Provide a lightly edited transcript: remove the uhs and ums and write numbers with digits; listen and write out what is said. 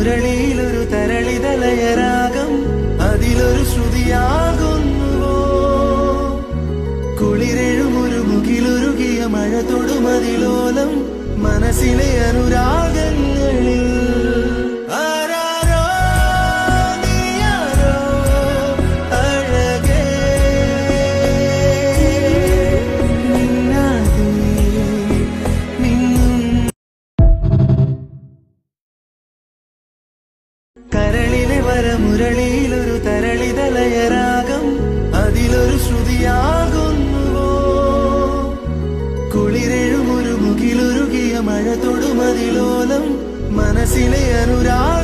മുരളിയിലൊരു തരളിതലയരാഗം അതിലൊരു ശ്രുതിയാകുന്നുവോ കുളിരെഴുമൊരു മുകിലൊരുകിയ മഴ തൊടുമതിലോലം മനസ്സിലെ അനുരാഗങ്ങളിൽ കരളിലെ വരമുരളിയിലൊരു തരളിതലയരാഗം അതിലൊരു ശ്രുതിയാകുന്നുവോ കുളിരെഴുമൊരു മുകിലൊരുകിയ മഴ തൊടുമതിലോലം മനസ്സിലെ അനുരാഗ